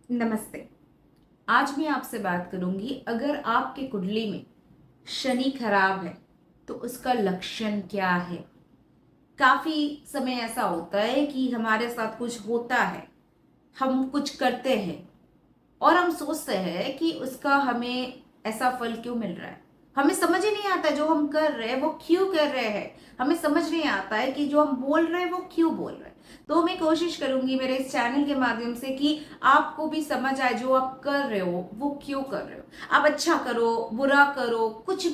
नमस्ते। आज मैं आपसे बात करूंगी, अगर आपके कुंडली में शनि खराब है तो उसका लक्षण क्या है। काफी समय ऐसा होता है कि हमारे साथ कुछ होता है, हम कुछ करते हैं और हम सोचते हैं कि उसका हमें ऐसा फल क्यों मिल रहा है। हमें समझ ही नहीं आता जो हम कर रहे हैं वो क्यों कर रहे हैं। हमें समझ नहीं आता है कि जो हम बोल रहे हैं वो क्यों बोल रहे हैं। तो मैं कोशिश करूंगी मेरे इस चैनल के माध्यम से कि आपको भी समझ आए जो आप कर रहे हो वो क्यों कर रहे हो। आप अच्छा करो, बुरा करो, कुछ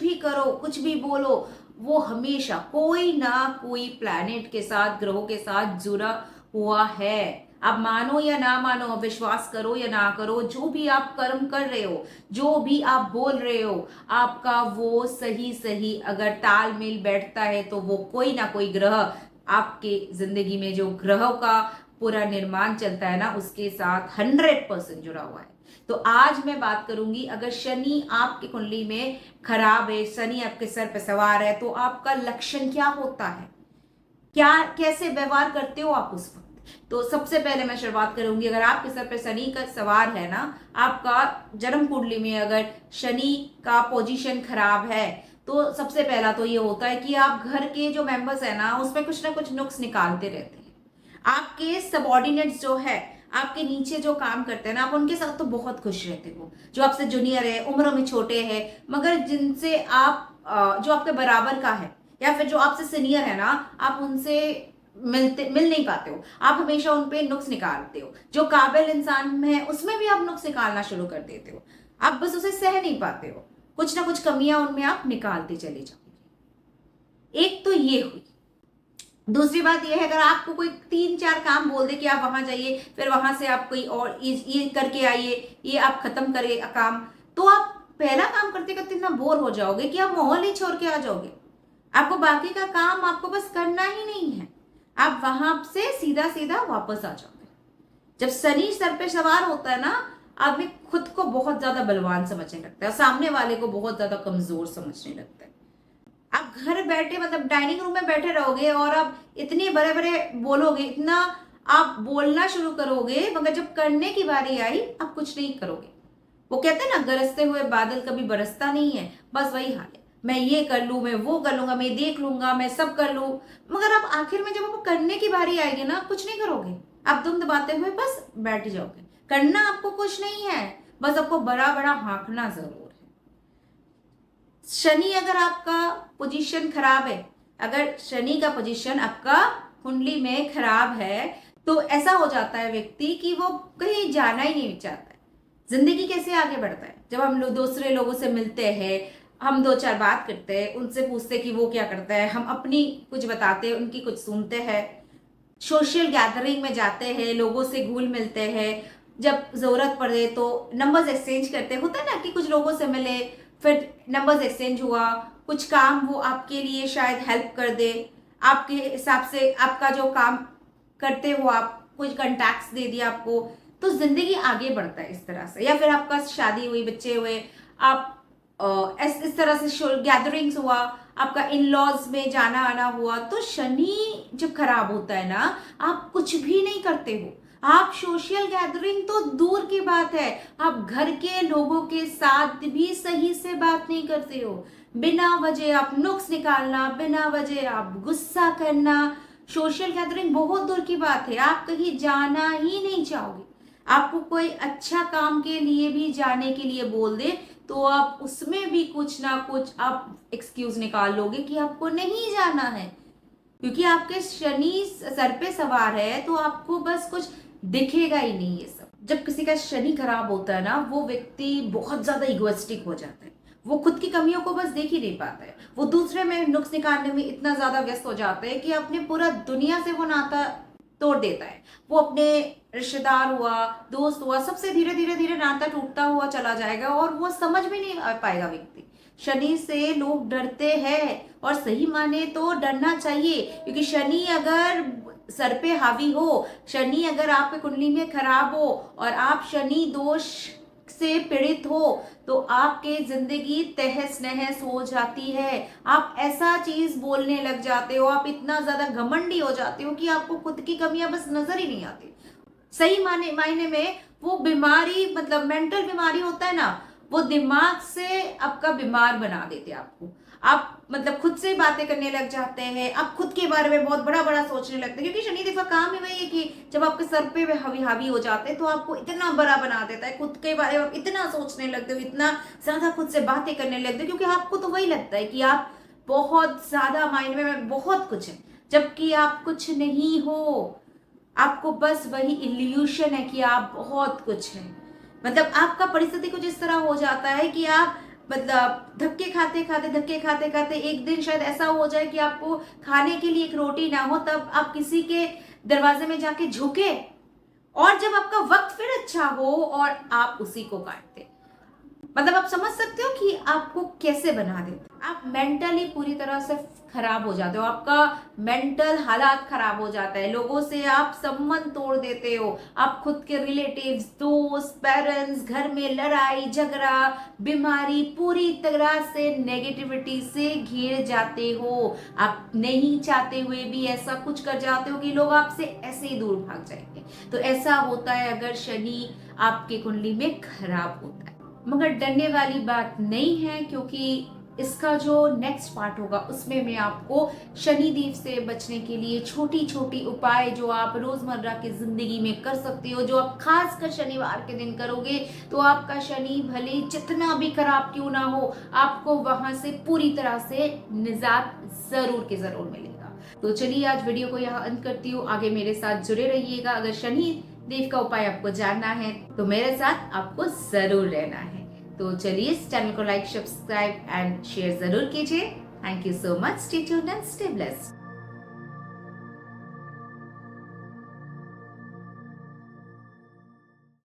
भी बोलो, वो हमेशा कोई ना कोई प्लैनेट के साथ, ग्रहों के साथ जुड़ा हुआ है। आप मानो या ना मानो, विश्वास करो या ना करो, जो भी आप कर्म कर रहे हो, जो भी आप बोल रहे हो, आपका वो सही सही अगर तालमेल बैठता है तो वो कोई ना कोई ग्रह आपके जिंदगी में, जो ग्रहों का पूरा निर्माण चलता है ना, उसके साथ 100% जुड़ा हुआ है। तो आज मैं बात करूंगी, अगर शनि आपकी कुंडली में खराब है, शनि आपके सर पे सवार है, तो आपका लक्षण क्या होता है, क्या कैसे व्यवहार करते हो आप उस वक्त। तो सबसे पहले मैं शुरुआत करूंगी, अगर आपके सर पे शनि का सवार है ना, आपका जन्म कुंडली में अगर शनि का पोजीशन खराब है, तो सबसे पहला तो ये होता है कि आप घर के जो मेंबर्स है ना, उसमें कुछ ना कुछ नुक्स निकालते रहते हैं। आपके सबॉर्डिनेट्स जो है, आपके नीचे जो काम करते हैं ना, आप उनके साथ तो बहुत खुश रहते हो। जो आपसे जूनियर है, उम्र में छोटे हैं, मगर जिनसे आप जो आपके बराबर का है या फिर जो आपसे सीनियर है ना, आप उनसे मिल नहीं पाते हो। आप हमेशा उन पे नुक्स निकालते हो। जो काबिल इंसान है उसमें भी आप नुक्स निकालना शुरू कर देते हो। आप बस उसे सह नहीं पाते हो, कुछ ना कुछ कमियां उनमें आप निकालते चले जाओगे। एक तो ये हुई। दूसरी बात यह है, अगर आपको कोई 3-4 काम बोल दे कि आप वहां जाइए, फिर वहां से आप कोई और ये करके आइए, ये आप खत्म करें काम, तो आप पहला काम करते करते इतना बोर हो जाओगे कि आप माहौल ही छोड़ के आ जाओगे। आपको बाकी का काम आपको बस करना ही नहीं है, आप वहां से सीधा सीधा वापस आ जाओगे। जब शनि सर पे सवार होता है ना, आदमी खुद को बहुत ज्यादा बलवान समझने लगता है और सामने वाले को बहुत ज्यादा कमजोर समझने लगता है। आप घर बैठे, मतलब डाइनिंग रूम में बैठे रहोगे और आप इतने बड़े बड़े बोलोगे, इतना आप बोलना शुरू करोगे, मगर जब करने की बारी आई आप कुछ नहीं करोगे। वो कहते हैं ना, गरजते हुए बादल कभी बरसता नहीं है, बस वही हाल है। मैं ये कर लूं, मैं वो कर लूंगा, मैं देख लूंगा, मैं सब कर लूं, मगर आप आखिर में जब आपको करने की बारी आएगी ना, आप कुछ नहीं करोगे। आप दुम दबाते हुए बस बैठ जाओगे। करना आपको कुछ नहीं है, बस आपको बड़ा बड़ा हाँकना जरूर है। शनि अगर आपका पोजीशन खराब है, अगर शनि का पोजीशन आपका कुंडली में खराब है, तो ऐसा हो जाता है व्यक्ति कि वो कहीं जाना ही नहीं चाहता है। जिंदगी कैसे आगे बढ़ता है, जब हम लोग दूसरे लोगों से मिलते हैं, हम 2-4 बात करते हैं, उनसे पूछते हैं कि वो क्या करता है, हम अपनी कुछ बताते हैं, उनकी कुछ सुनते हैं, सोशल गैदरिंग में जाते हैं, लोगों से घुल मिलते हैं, जब जरूरत पड़े तो नंबर्स एक्सचेंज करते हैं। होता है ना कि कुछ लोगों से मिले, फिर नंबर्स एक्सचेंज हुआ, कुछ काम वो आपके लिए शायद हेल्प कर दे, आपके हिसाब से आपका जो काम करते हो आप, कुछ कंटैक्ट्स दे दिया आपको, तो जिंदगी आगे बढ़ता है इस तरह से। या फिर आपका शादी हुई, बच्चे हुए, आप इस तरह से गैदरिंग्स हुआ, आपका इन लॉज में जाना आना हुआ, तो शनि जब खराब होता है ना, आप कुछ भी नहीं करते हो। आप सोशल गैदरिंग तो दूर की बात है, आप घर के लोगों के साथ भी सही से बात नहीं करते हो। बिना वजह आप नुक्स निकालना, बिना वजह आप गुस्सा करना, सोशल गैदरिंग बहुत दूर की बात है, आप कहीं जाना ही नहीं चाहोगे। आपको कोई अच्छा काम के लिए भी जाने के लिए बोल दे, तो आप उसमें भी कुछ ना कुछ आप एक्सक्यूज निकाल लोगे कि आपको नहीं जाना है, क्योंकि आपके शनि सर पे सवार है, तो आपको बस कुछ दिखेगा ही नहीं ये सब। जब किसी का शनि खराब होता है ना, वो व्यक्ति बहुत ज्यादा इगोइस्टिक हो जाता है। वो खुद की कमियों को बस देख ही नहीं पाता है, वो दूसरे में नुक्स निकालने में इतना ज्यादा व्यस्त हो जाता है कि अपने पूरा दुनिया से वो नाता तोड़ देता है। वो अपने रिश्तेदार हुआ, दोस्त हुआ, सबसे धीरे धीरे धीरे नाता टूटता हुआ चला जाएगा और वो समझ में नहीं आ पाएगा व्यक्ति। शनि से लोग डरते हैं, और सही माने तो डरना चाहिए, क्योंकि शनि अगर सर पे हावी हो, शनि अगर आपके कुंडली में खराब हो और आप शनि दोष से पीड़ित हो, तो आपके जिंदगी तहस नहस हो जाती है। आप ऐसा चीज बोलने लग जाते हो, आप इतना ज्यादा घमंडी हो जाते हो कि आपको खुद की कमियां बस नजर ही नहीं आती। सही मायने में वो बीमारी मतलब मेंटल बीमारी होता है ना, वो दिमाग से आपका बीमार बना देते हैं आपको। आप मतलब खुद से बातें करने लग जाते हैं, आप खुद के बारे में बहुत बड़ा बड़ा सोचने लगते हैं, क्योंकि शनिदेव का काम ही वही है कि जब आपके सर पे हावी हावी हो जाते हैं तो आपको इतना बड़ा बना देता है, खुद के बारे में आप इतना सोचने लगते हो, इतना ज्यादा खुद से बातें करने लगते हो, क्योंकि आपको तो वही लगता है कि आप बहुत ज्यादा माइंड में बहुत कुछ है, जबकि आप कुछ नहीं हो। आपको बस वही इल्यूशन है कि आप बहुत कुछ है। मतलब आपका परिस्थिति कुछ इस तरह हो जाता है कि आप मतलब धक्के खाते खाते एक दिन शायद ऐसा हो जाए कि आपको खाने के लिए एक रोटी ना हो, तब आप किसी के दरवाजे में जाके झुके, और जब आपका वक्त फिर अच्छा हो और आप उसी को काटते। मतलब आप समझ सकते हो कि आपको कैसे बना देते। आप मेंटली पूरी तरह से खराब हो जाते हो, आपका मेंटल हालात खराब हो जाता है, लोगों से आप संबंध तोड़ देते हो, आप खुद के रिलेटिव्स, दोस्त, पेरेंट्स, घर में लड़ाई झगड़ा, बीमारी, पूरी तरह से नेगेटिविटी से घिर जाते हो। आप नहीं चाहते हुए भी ऐसा कुछ कर जाते हो कि लोग आपसे ऐसे ही दूर भाग जाएंगे। तो ऐसा होता है अगर शनि आपके कुंडली में खराब होता है। मगर डरने वाली बात नहीं है, क्योंकि इसका जो नेक्स्ट पार्ट होगा उसमें मैं आपको शनिदेव से बचने के लिए छोटी छोटी उपाय जो आप रोजमर्रा की जिंदगी में कर सकते हो, जो आप खासकर शनिवार के दिन करोगे तो आपका शनि भले जितना भी खराब क्यों ना हो, आपको वहां से पूरी तरह से निजात जरूर के जरूर मिलेगा। तो चलिए आज वीडियो को यहाँ अंत करती हूँ, आगे मेरे साथ जुड़े रहिएगा। अगर शनि देव का उपाय आपको जानना है तो मेरे साथ आपको जरूर रहना है। तो चलिए इस चैनल को लाइक, सब्सक्राइब एंड शेयर जरूर कीजिए। Thank you so much. Stay tuned and stay blessed.